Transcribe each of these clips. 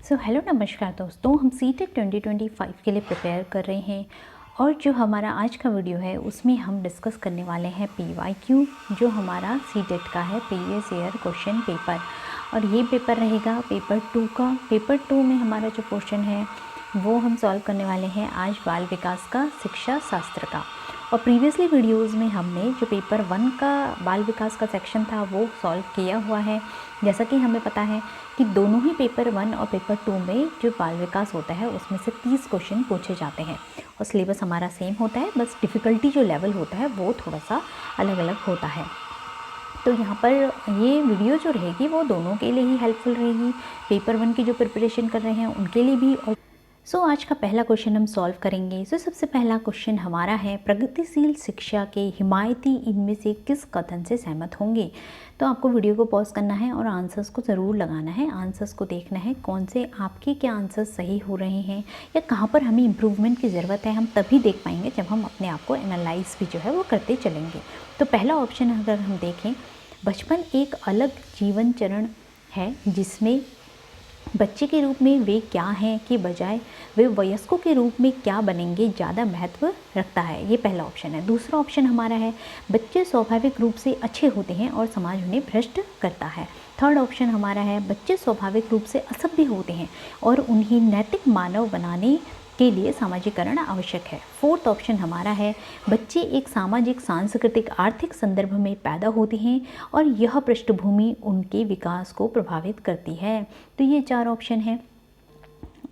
So hello नमस्कार दोस्तों, हम सीटेट 2025 के लिए प्रिपेयर कर रहे हैं और जो हमारा आज का वीडियो है उसमें हम डिस्कस करने वाले हैं पीवाईक्यू, जो हमारा सीटेट का है प्रीवियस ईयर क्वेश्चन पेपर। और ये पेपर रहेगा पेपर 2 का। पेपर 2 में हमारा जो क्वेश्चन है वो हम सॉल्व करने वाले हैं आज बाल विकास का शिक्षा शास्त्र का। और प्रीवियसली वीडियोज़ में हमने जो पेपर 1 का बाल विकास का सेक्शन था वो सॉल्व किया हुआ है। जैसा कि हमें पता है कि दोनों ही पेपर 1 और पेपर 2 में जो बाल विकास होता है उसमें से 30 क्वेश्चन पूछे जाते हैं और सिलेबस हमारा सेम होता है, बस डिफ़िकल्टी जो लेवल होता है वो थोड़ा सा अलग अलग होता है। तो यहाँ पर ये वीडियो जो रहेगी वो दोनों के लिए ही हेल्पफुल रहेगी, पेपर 1 की जो प्रिपरेशन कर रहे हैं उनके लिए भी। और आज का पहला क्वेश्चन हम सॉल्व करेंगे। सबसे पहला क्वेश्चन हमारा है, प्रगतिशील शिक्षा के हिमायती इनमें से किस कथन से सहमत होंगे। तो आपको वीडियो को पॉज करना है और आंसर्स को ज़रूर लगाना है। आंसर्स को देखना है कौन से आपके क्या आंसर्स सही हो रहे हैं या कहाँ पर हमें इम्प्रूवमेंट की ज़रूरत है। हम तभी देख पाएंगे जब हम अपने आप को एनालाइज भी जो है वो करते चलेंगे। तो पहला ऑप्शन अगर हम देखें, बचपन एक अलग जीवन चरण है जिसमें बच्चे के रूप में वे क्या हैं के बजाय वे वयस्कों के रूप में क्या बनेंगे ज़्यादा महत्व रखता है। ये पहला ऑप्शन है। दूसरा ऑप्शन हमारा है, बच्चे स्वाभाविक रूप से अच्छे होते हैं और समाज उन्हें भ्रष्ट करता है। थर्ड ऑप्शन हमारा है, बच्चे स्वाभाविक रूप से असभ्य होते हैं और उन्हें नैतिक मानव बनाने के लिए सामाजिकरण आवश्यक है। फोर्थ ऑप्शन हमारा है, बच्चे एक सामाजिक, सांस्कृतिक, आर्थिक संदर्भ में पैदा होते हैं और यह पृष्ठभूमि उनके विकास को प्रभावित करती है। तो ये 4 ऑप्शन हैं।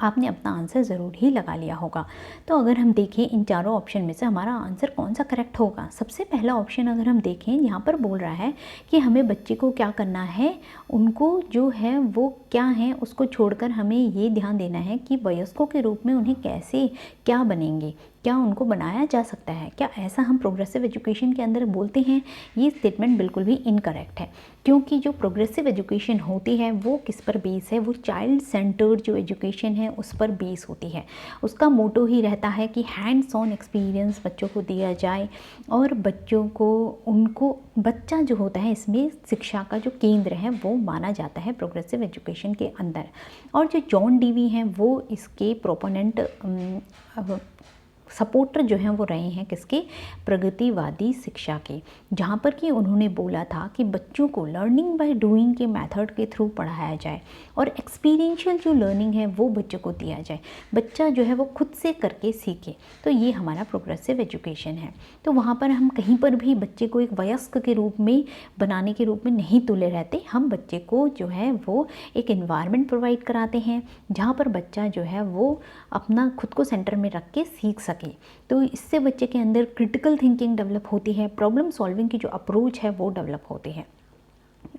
आपने अपना आंसर ज़रूर ही लगा लिया होगा। तो अगर हम देखें इन चारों ऑप्शन में से हमारा आंसर कौन सा करेक्ट होगा। सबसे पहला ऑप्शन अगर हम देखें, यहाँ पर बोल रहा है कि हमें बच्चे को क्या करना है, उनको जो है वो क्या है उसको छोड़कर हमें ये ध्यान देना है कि वयस्कों के रूप में उन्हें कैसे क्या बनेंगे, क्या उनको बनाया जा सकता है। क्या ऐसा हम प्रोग्रेसिव एजुकेशन के अंदर बोलते हैं? ये स्टेटमेंट बिल्कुल भी इनकरेक्ट है, क्योंकि जो प्रोग्रेसिव एजुकेशन होती है वो किस पर बेस है, वो चाइल्ड सेंटर्ड जो एजुकेशन है उस पर बेस होती है। उसका मोटो ही रहता है कि हैंड्स ऑन एक्सपीरियंस बच्चों को दिया जाए और बच्चों को उनको बच्चा जो होता है इसमें शिक्षा का जो केंद्र है वो माना जाता है प्रोग्रेसिव एजुकेशन के अंदर। और जो जॉन डीवी हैं वो इसके प्रोपोनेंट सपोर्टर जो हैं वो रहे हैं किसके, प्रगतिवादी शिक्षा के, जहाँ पर कि उन्होंने बोला था कि बच्चों को लर्निंग बाय डूइंग के मेथड के थ्रू पढ़ाया जाए और एक्सपीरियंशियल जो लर्निंग है वो बच्चों को दिया जाए, बच्चा जो है वो खुद से करके सीखे। तो ये हमारा प्रोग्रेसिव एजुकेशन है। तो वहाँ पर हम कहीं पर भी बच्चे को एक वयस्क के रूप में बनाने के रूप में नहीं तुले रहते। हम बच्चे को जो है वो एक एनवायरनमेंट प्रोवाइड कराते हैं जहाँ पर बच्चा जो है वो अपना खुद को सेंटर में रख के सीख सके। तो इससे बच्चे के अंदर क्रिटिकल थिंकिंग डेवलप होती है, प्रॉब्लम सॉल्विंग की जो अप्रोच है वो डेवलप होती है।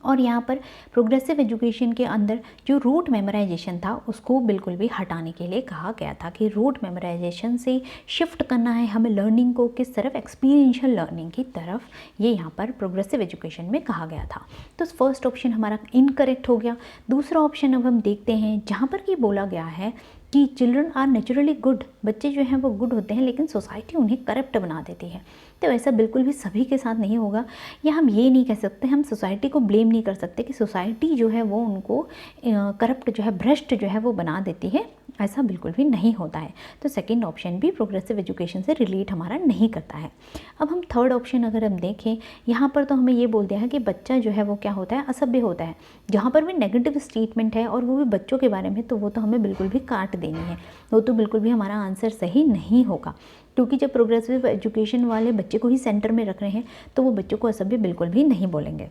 और यहाँ पर प्रोग्रेसिव एजुकेशन के अंदर जो रूट मेमोराइजेशन था उसको बिल्कुल भी हटाने के लिए कहा गया था कि रूट मेमोराइजेशन से शिफ्ट करना है हमें लर्निंग को किस तरफ, एक्सपीरियंशियल लर्निंग की तरफ। ये यहाँ पर प्रोग्रेसिव एजुकेशन में कहा गया था। तो फर्स्ट ऑप्शन हमारा इनकरेक्ट हो गया। दूसरा ऑप्शन अब हम देखते हैं जहाँ पर कि बोला गया है कि चिल्ड्रन आर नेचुरली गुड, बच्चे जो हैं वो गुड होते हैं लेकिन सोसाइटी उन्हें करप्ट बना देती है। तो ऐसा बिल्कुल भी सभी के साथ नहीं होगा। या हम ये नहीं कह सकते, हम सोसाइटी को ब्लेम नहीं कर सकते कि सोसाइटी जो है वो उनको करप्ट जो है, भ्रष्ट जो है वो बना देती है। ऐसा बिल्कुल भी नहीं होता है। तो सेकंड ऑप्शन भी प्रोग्रेसिव एजुकेशन से रिलेट हमारा नहीं करता है। अब हम थर्ड ऑप्शन अगर हम देखें, यहाँ पर तो हमें ये बोल दिया है कि बच्चा जो है वो क्या होता है, असभ्य होता है। जहाँ पर भी नेगेटिव स्टेटमेंट है और वो भी बच्चों के बारे में, तो वो तो हमें बिल्कुल भी काट देनी है। वो तो बिल्कुल भी हमारा आंसर सही नहीं होगा, क्योंकि जब प्रोग्रेसिव एजुकेशन वाले बच्चे को ही सेंटर में रख रहे हैं तो वो बच्चों को असभ्य बिल्कुल भी नहीं बोलेंगे।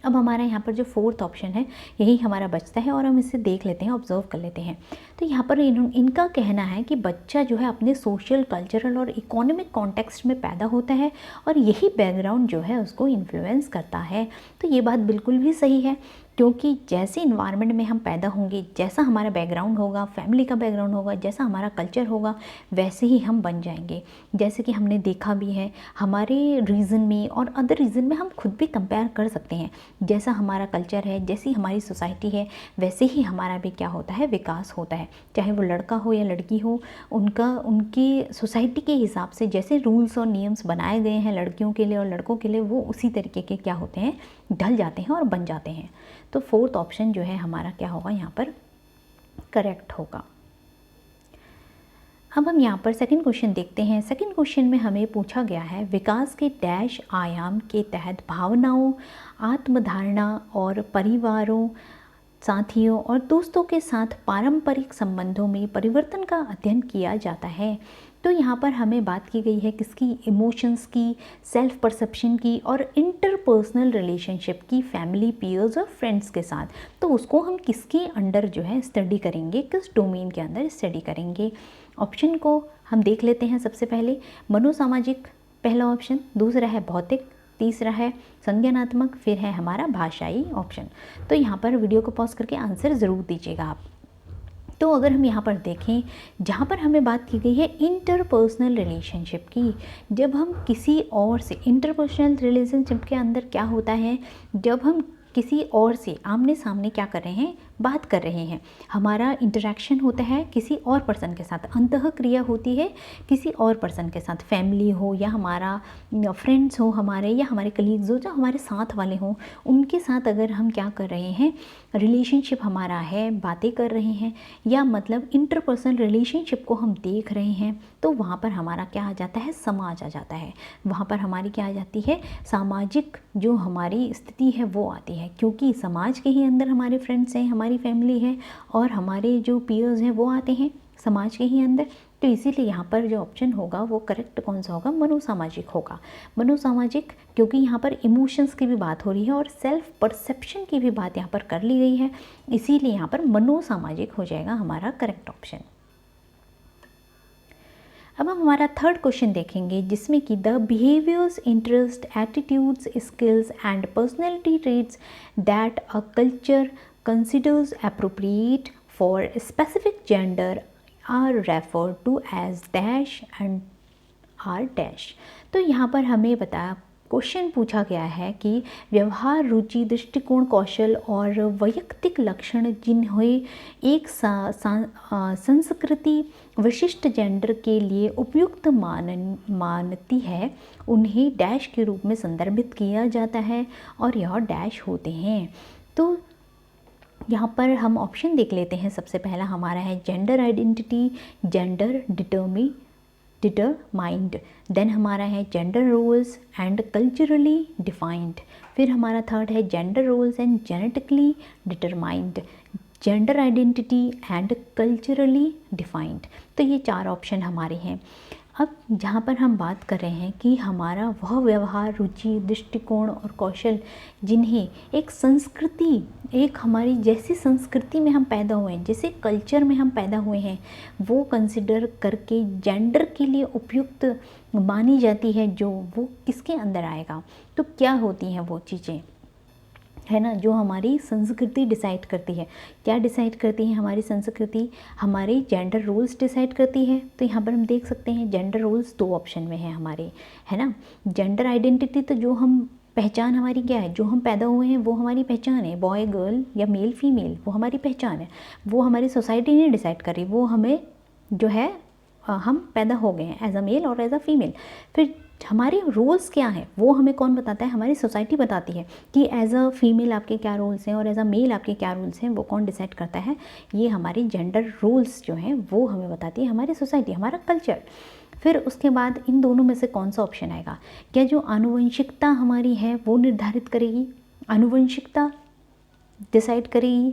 अब हमारा यहाँ पर जो फोर्थ ऑप्शन है यही हमारा बचता है और हम इसे देख लेते हैं, ऑब्जर्व कर लेते हैं। तो यहाँ पर इनका कहना है कि बच्चा जो है अपने सोशल, कल्चरल और इकोनॉमिक कॉन्टेक्स्ट में पैदा होता है और यही बैकग्राउंड जो है उसको इन्फ्लुएंस करता है। तो ये बात बिल्कुल भी सही है, क्योंकि जैसे इन्वायरमेंट में हम पैदा होंगे, जैसा हमारा बैकग्राउंड होगा, फैमिली का बैकग्राउंड होगा, जैसा हमारा कल्चर होगा, वैसे ही हम बन जाएंगे। जैसे कि हमने देखा भी है हमारे रीजन में और अदर रीजन में, हम खुद भी कंपेयर कर सकते हैं। जैसा हमारा कल्चर है, जैसी हमारी सोसाइटी है, वैसे ही हमारा भी क्या होता है, विकास होता है। चाहे वो लड़का हो या लड़की हो, उनकी सोसाइटी के हिसाब से जैसे रूल्स और नियम्स बनाए गए हैं लड़कियों के लिए और लड़कों के लिए, वो उसी तरीके के क्या होते हैं, ढल जाते हैं और बन जाते हैं। तो फोर्थ ऑप्शन जो है हमारा क्या होगा यहाँ पर करेक्ट होगा। अब हम यहाँ पर सेकंड क्वेश्चन देखते हैं। सेकंड क्वेश्चन में हमें पूछा गया है विकास के डैश आयाम के तहत भावनाओं, आत्मधारणा और परिवारों, साथियों और दोस्तों के साथ पारंपरिक संबंधों में परिवर्तन का अध्ययन किया जाता है। तो यहाँ पर हमें बात की गई है किसकी, इमोशंस की, सेल्फ परसेप्शन की और इंटरपर्सनल रिलेशनशिप की, फैमिली, पीयर्स और फ्रेंड्स के साथ। तो उसको हम किसके अंडर जो है स्टडी करेंगे, किस डोमेन के अंदर स्टडी करेंगे। ऑप्शन को हम देख लेते हैं। सबसे पहले मनोसामाजिक पहला ऑप्शन, दूसरा है भौतिक, तीसरा है संज्ञानात्मक, फिर है हमारा भाषाई ऑप्शन। तो यहाँ पर वीडियो को पॉज करके आंसर ज़रूर दीजिएगा आप। तो अगर हम यहाँ पर देखें, जहाँ पर हमें बात की गई है इंटरपर्सनल रिलेशनशिप की, जब हम किसी और से, इंटरपर्सनल रिलेशनशिप के अंदर क्या होता है, जब हम किसी और से आमने सामने क्या कर रहे हैं, बात कर रहे हैं, हमारा इंटरेक्शन होता है किसी और पर्सन के साथ, अंतः क्रिया होती है किसी और पर्सन के साथ, फैमिली हो या हमारा फ्रेंड्स हो हमारे, या हमारे कलीग्स हो, जो हमारे साथ वाले हों, उनके साथ अगर हम क्या कर रहे हैं, रिलेशनशिप हमारा है, बातें कर रहे हैं, या मतलब इंटरपर्सनल रिलेशनशिप को हम देख रहे हैं, तो वहाँ पर हमारा क्या आ जाता है, समाज आ जाता है। वहाँ पर हमारी क्या आ जाती है, सामाजिक जो हमारी स्थिति है वो आती है, क्योंकि समाज के ही अंदर हमारे फ्रेंड्स हैं, हमारी फैमिली है और हमारे जो पीयर्स हैं वो आते हैं समाज के ही अंदर। तो इसीलिए यहाँ पर जो ऑप्शन होगा वो करेक्ट कौन सा होगा, मनोसामाजिक होगा। मनोसामाजिक, क्योंकि यहाँ पर इमोशंस की भी बात हो रही है और सेल्फ परसेप्शन की भी बात यहाँ पर कर ली गई है, इसीलिए यहाँ पर मनोसामाजिक हो जाएगा हमारा करेक्ट ऑप्शन। अब हम हमारा थर्ड क्वेश्चन देखेंगे, जिसमें कि the behaviours, interest, attitudes, skills and personality traits that a culture considers appropriate for specific gender are referred to as dash and are dash. तो यहाँ पर हमें बताया, क्वेश्चन पूछा गया है कि व्यवहार, रुचि, दृष्टिकोण, कौशल और वैयक्तिक लक्षण जिन्हें एक संस्कृति विशिष्ट जेंडर के लिए उपयुक्त मानती है, उन्हें डैश के रूप में संदर्भित किया जाता है और यह डैश होते हैं। तो यहाँ पर हम ऑप्शन देख लेते हैं। सबसे पहला हमारा है gender identity, gender determined, then हमारा है gender roles and culturally defined, फिर हमारा थर्ड है gender roles and genetically determined, gender identity and culturally defined. तो ये चार ऑप्शन हमारे हैं। अब जहाँ पर हम बात कर रहे हैं कि हमारा वह व्यवहार, रुचि, दृष्टिकोण और कौशल जिन्हें एक संस्कृति, एक हमारी जैसी संस्कृति में हम पैदा हुए हैं, जैसे कल्चर में हम पैदा हुए हैं, वो कंसिडर करके जेंडर के लिए उपयुक्त मानी जाती है, जो वो किसके अंदर आएगा। तो क्या होती हैं वो चीज़ें, है ना, जो हमारी संस्कृति डिसाइड करती है। क्या डिसाइड करती है हमारी संस्कृति, हमारे जेंडर रोल्स डिसाइड करती है। तो यहाँ पर हम देख सकते हैं जेंडर रोल्स दो ऑप्शन में है हमारे, है ना। जेंडर आइडेंटिटी, तो जो हम पहचान हमारी क्या है, जो हम पैदा हुए हैं वो हमारी पहचान है, बॉय गर्ल या मेल फीमेल, वो हमारी पहचान है, वो हमारी सोसाइटी नहीं डिसाइड कर रही, वो हमें जो है हम पैदा हो गए हैं एज अ मेल और एज अ फीमेल। फिर हमारे रोल्स क्या हैं वो हमें कौन बताता है, हमारी सोसाइटी बताती है कि एज अ फीमेल आपके क्या रोल्स हैं और एज अ मेल आपके क्या रोल्स हैं, वो कौन डिसाइड करता है, ये हमारी जेंडर रोल्स जो हैं वो हमें बताती है हमारी सोसाइटी, हमारा कल्चर। फिर उसके बाद इन दोनों में से कौन सा ऑप्शन आएगा, क्या जो आनुवंशिकता हमारी है वो निर्धारित करेगी, आनुवंशिकता डिसाइड करेगी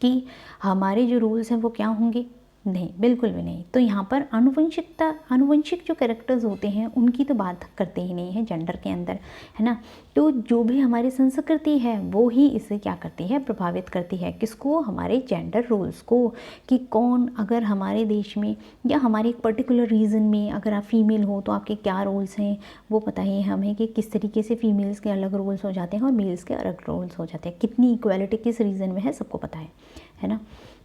कि हमारे जो रूल्स हैं वो क्या होंगे, नहीं, बिल्कुल भी नहीं। तो यहाँ पर आनुवंशिक जो कैरेक्टर्स होते हैं उनकी तो बात करते ही नहीं है जेंडर के अंदर, है ना। तो जो भी हमारी संस्कृति है वो ही इसे क्या करती है, प्रभावित करती है, किसको, हमारे जेंडर रोल्स को, कि कौन, अगर हमारे देश में या हमारे एक पर्टिकुलर रीजन में अगर आप फीमेल हो तो आपके क्या रोल्स हैं वो बताइए हमें, कि किस तरीके से फीमेल्स के अलग रोल्स हो जाते हैं और मेल्स के अलग रोल्स हो जाते हैं, कितनी इक्वालिटी किस रीजन में है सबको पता है ना।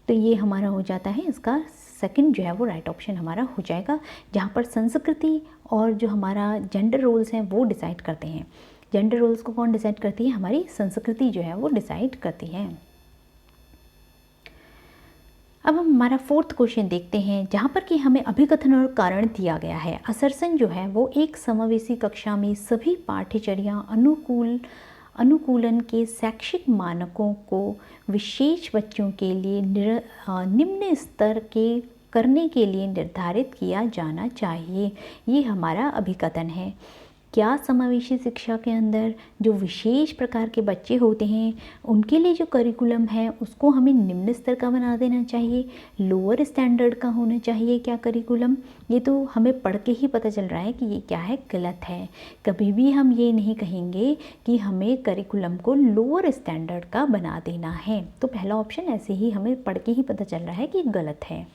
तो ये हमारा हो जाता है, इसका सेकंड जो है वो राइट ऑप्शन हमारा हो जाएगा, जहाँ पर संस्कृति और जो हमारा जेंडर रोल्स हैं वो डिसाइड करते हैं। जेंडर रोल्स को कौन डिसाइड करती है, हमारी संस्कृति जो है वो डिसाइड करती है। अब हम हमारा फोर्थ क्वेश्चन देखते हैं, जहाँ पर कि हमें अभिकथन और कारण दिया गया है। असर्सन जो है वो एक समावेशी कक्षा में सभी पाठ्यचर्या अनुकूलन के शैक्षिक मानकों को विशेष बच्चों के लिए निम्न स्तर के करने के लिए निर्धारित किया जाना चाहिए। ये हमारा अभिकथन है। क्या समावेशी शिक्षा के अंदर जो विशेष प्रकार के बच्चे होते हैं उनके लिए जो करिकुलम है उसको हमें निम्न स्तर का बना देना चाहिए, लोअर स्टैंडर्ड का होना चाहिए क्या करिकुलम? ये तो हमें पढ़ के ही पता चल रहा है कि ये क्या है, गलत है। कभी भी हम ये नहीं कहेंगे कि हमें करिकुलम को लोअर स्टैंडर्ड का बना देना है। तो पहला ऑप्शन ऐसे ही हमें पढ़ के ही पता चल रहा है कि गलत है।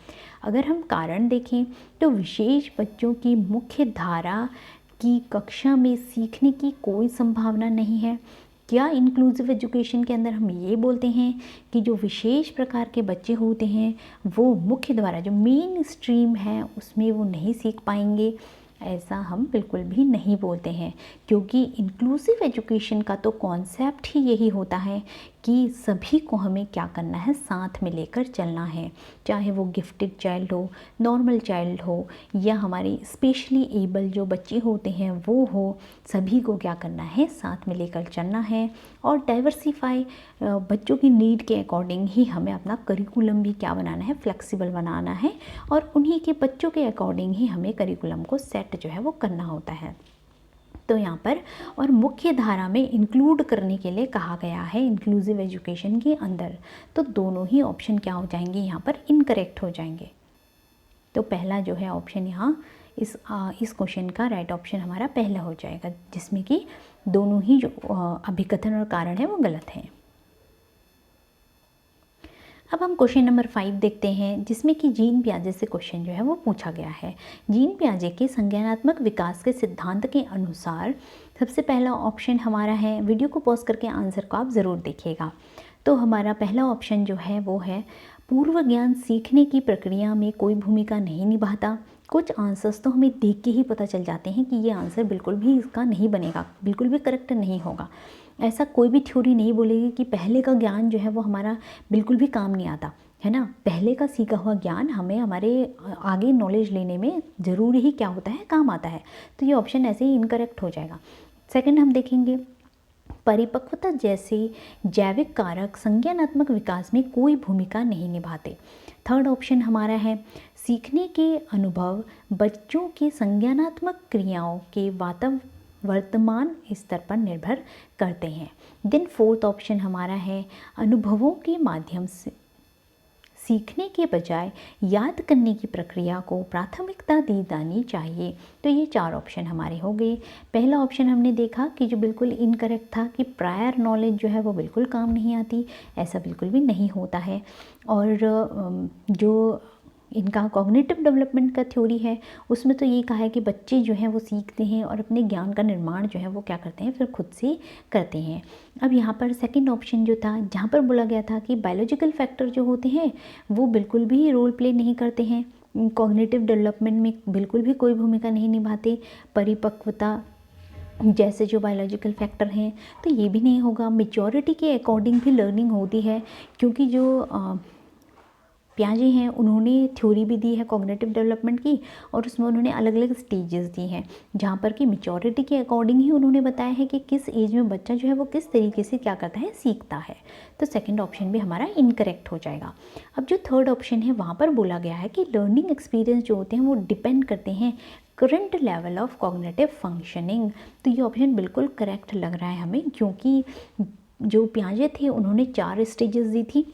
अगर हम कारण देखें तो विशेष बच्चों की मुख्य धारा की कक्षा में सीखने की कोई संभावना नहीं है। क्या इंक्लूसिव एजुकेशन के अंदर हम ये बोलते हैं कि जो विशेष प्रकार के बच्चे होते हैं वो मुख्य द्वारा जो मेन स्ट्रीम है उसमें वो नहीं सीख पाएंगे? ऐसा हम बिल्कुल भी नहीं बोलते हैं, क्योंकि इंक्लूसिव एजुकेशन का तो कॉन्सेप्ट ही यही होता है कि सभी को हमें क्या करना है, साथ में लेकर चलना है। चाहे वो गिफ्टेड चाइल्ड हो, नॉर्मल चाइल्ड हो, या हमारे स्पेशली एबल जो बच्चे होते हैं वो हो, सभी को क्या करना है, साथ में लेकर चलना है। और डाइवर्सिफाई बच्चों की नीड के अकॉर्डिंग ही हमें अपना करिकुलम भी क्या बनाना है, फ्लेक्सिबल बनाना है, और उन्हीं के बच्चों के अकॉर्डिंग ही हमें करिकुलम को सेट जो है वो करना होता है। तो यहाँ पर और मुख्य धारा में इंक्लूड करने के लिए कहा गया है इंक्लूसिव एजुकेशन के अंदर, तो दोनों ही ऑप्शन क्या हो जाएंगे, यहाँ पर इनकरेक्ट हो जाएंगे। तो पहला जो है ऑप्शन यहाँ इस क्वेश्चन का राइट ऑप्शन हमारा पहला हो जाएगा, जिसमें कि दोनों ही जो अभिकथन और कारण है वो गलत हैं। अब हम क्वेश्चन नंबर 5 देखते हैं, जिसमें कि जीन पियाजे से क्वेश्चन जो है वो पूछा गया है। जीन पियाजे के संज्ञानात्मक विकास के सिद्धांत के अनुसार सबसे पहला ऑप्शन हमारा है, वीडियो को पॉज करके आंसर को आप ज़रूर देखिएगा। तो हमारा पहला ऑप्शन जो है वो है, पूर्व ज्ञान सीखने की प्रक्रिया में कोई भूमिका नहीं निभाता। कुछ आंसर्स तो हमें देख के ही पता चल जाते हैं कि ये आंसर बिल्कुल भी इसका नहीं बनेगा, बिल्कुल भी करेक्ट नहीं होगा। ऐसा कोई भी थ्योरी नहीं बोलेगी कि पहले का ज्ञान जो है वो हमारा बिल्कुल भी काम नहीं आता है ना। पहले का सीखा हुआ ज्ञान हमें हमारे आगे नॉलेज लेने में ज़रूर ही क्या होता है, काम आता है। तो ये ऑप्शन ऐसे ही इनकरेक्ट हो जाएगा। सेकंड हम देखेंगे, परिपक्वता जैसे जैविक कारक संज्ञानात्मक विकास में कोई भूमिका नहीं निभाते। थर्ड ऑप्शन हमारा है, सीखने के अनुभव बच्चों के संज्ञानात्मक क्रियाओं के वर्तमान स्तर पर निर्भर करते हैं। देन फोर्थ ऑप्शन हमारा है, अनुभवों के माध्यम से सीखने के बजाय याद करने की प्रक्रिया को प्राथमिकता दी जानी चाहिए। तो ये 4 ऑप्शन हमारे हो गए। पहला ऑप्शन हमने देखा कि जो बिल्कुल इनकरेक्ट था कि प्रायर नॉलेज जो है वो बिल्कुल काम नहीं आती, ऐसा बिल्कुल भी नहीं होता है। और जो इनका कॉग्निटिव डेवलपमेंट का थ्योरी है उसमें तो ये कहा है कि बच्चे जो हैं वो सीखते हैं और अपने ज्ञान का निर्माण जो है वो क्या करते हैं, फिर खुद से करते हैं। अब यहाँ पर सेकंड ऑप्शन जो था, जहाँ पर बोला गया था कि बायोलॉजिकल फैक्टर जो होते हैं वो बिल्कुल भी रोल प्ले नहीं करते हैं, कॉग्निटिव डेवलपमेंट में बिल्कुल भी कोई भूमिका नहीं निभाते, परिपक्वता जैसे जो बायोलॉजिकल फैक्टर हैं तो ये भी नहीं होगा। मेच्योरिटी के अकॉर्डिंग भी लर्निंग होती है, क्योंकि जो पियाजे हैं उन्होंने थ्योरी भी दी है कॉग्निटिव डेवलपमेंट की, और उसमें उन्होंने अलग अलग स्टेजेस दी हैं, जहाँ पर कि मेच्योरिटी के अकॉर्डिंग ही उन्होंने बताया है कि किस एज में बच्चा जो है वो किस तरीके से क्या करता है, सीखता है। तो सेकंड ऑप्शन भी हमारा इनकरेक्ट हो जाएगा। अब जो थर्ड ऑप्शन है वहाँ पर बोला गया है कि लर्निंग एक्सपीरियंस जो होते हैं वो डिपेंड करते हैं current level of cognitive functioning. तो ये ऑप्शन बिल्कुल करेक्ट लग रहा है हमें, क्योंकि जो पियाजे थे उन्होंने 4 स्टेजेस दी थी,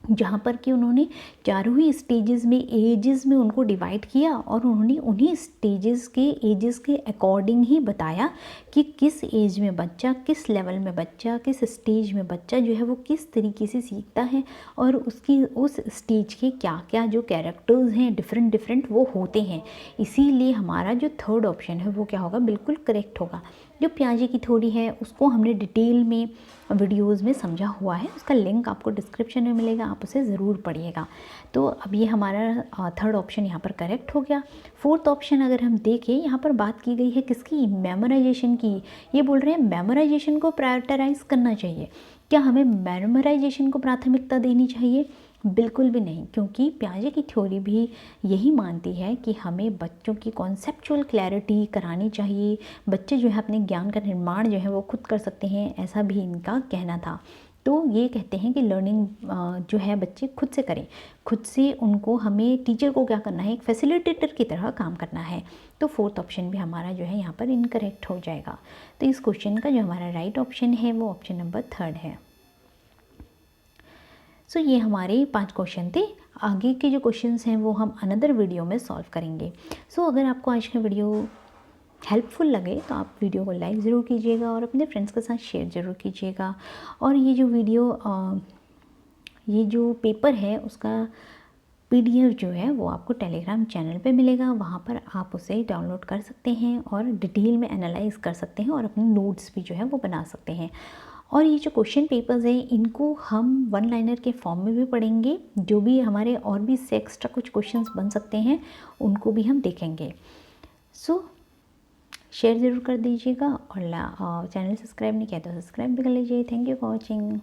जहाँ पर कि उन्होंने चारों ही स्टेजेस में एजेस में उनको डिवाइड किया, और उन्होंने उन्हीं स्टेजेस के एजेस के अकॉर्डिंग ही बताया कि किस एज में बच्चा, किस लेवल में बच्चा, किस स्टेज में बच्चा जो है वो किस तरीके से सीखता है, और उसकी उस स्टेज के क्या क्या जो कैरेक्टर्स हैं डिफरेंट वो होते हैं। इसीलिए हमारा जो थर्ड ऑप्शन है वो क्या होगा, बिल्कुल करेक्ट होगा। जो पियाजे की थ्योरी है उसको हमने डिटेल में वीडियोज़ में समझा हुआ है, उसका लिंक आपको डिस्क्रिप्शन में मिलेगा, आप उसे ज़रूर पढ़िएगा। तो अब ये हमारा थर्ड ऑप्शन यहाँ पर करेक्ट हो गया। फोर्थ ऑप्शन अगर हम देखें, यहाँ पर बात की गई है किसकी, मेमोराइजेशन की। ये बोल रहे हैं मेमोराइजेशन को प्रायोरिटाइज करना चाहिए। क्या हमें मेमोराइजेशन को प्राथमिकता देनी चाहिए? बिल्कुल भी नहीं, क्योंकि पियाजे की थ्योरी भी यही मानती है कि हमें बच्चों की कॉन्सेप्चुअल क्लैरिटी करानी चाहिए। बच्चे जो है अपने ज्ञान का निर्माण जो है वो खुद कर सकते हैं, ऐसा भी इनका कहना था। तो ये कहते हैं कि लर्निंग जो है बच्चे खुद से करें, खुद से उनको, हमें टीचर को क्या करना है, एक फैसिलिटेटर की तरह काम करना है। तो फोर्थ ऑप्शन भी हमारा जो है यहाँ पर इनकरेक्ट हो जाएगा। तो इस क्वेश्चन का जो हमारा राइट ऑप्शन है वो ऑप्शन नंबर 3 है। सो ये हमारे 5 क्वेश्चन थे। आगे के जो क्वेश्चंस हैं वो हम अनदर वीडियो में सॉल्व करेंगे। सो अगर आपको आज का वीडियो हेल्पफुल लगे तो आप वीडियो को लाइक ज़रूर कीजिएगा और अपने फ्रेंड्स के साथ शेयर ज़रूर कीजिएगा। और ये जो पेपर है उसका PDF जो है वो आपको टेलीग्राम चैनल पे मिलेगा, वहाँ पर आप उसे डाउनलोड कर सकते हैं और डिटेल में एनालाइज कर सकते हैं और अपने नोट्स भी जो है वो बना सकते हैं। और ये जो क्वेश्चन पेपर्स हैं इनको हम वन लाइनर के फॉर्म में भी पढ़ेंगे, जो भी हमारे और भी इससे एक्स्ट्रा कुछ क्वेश्चंस बन सकते हैं उनको भी हम देखेंगे। सो शेयर ज़रूर कर दीजिएगा और चैनल सब्सक्राइब नहीं किया तो सब्सक्राइब भी कर लीजिए। Thank you for watching.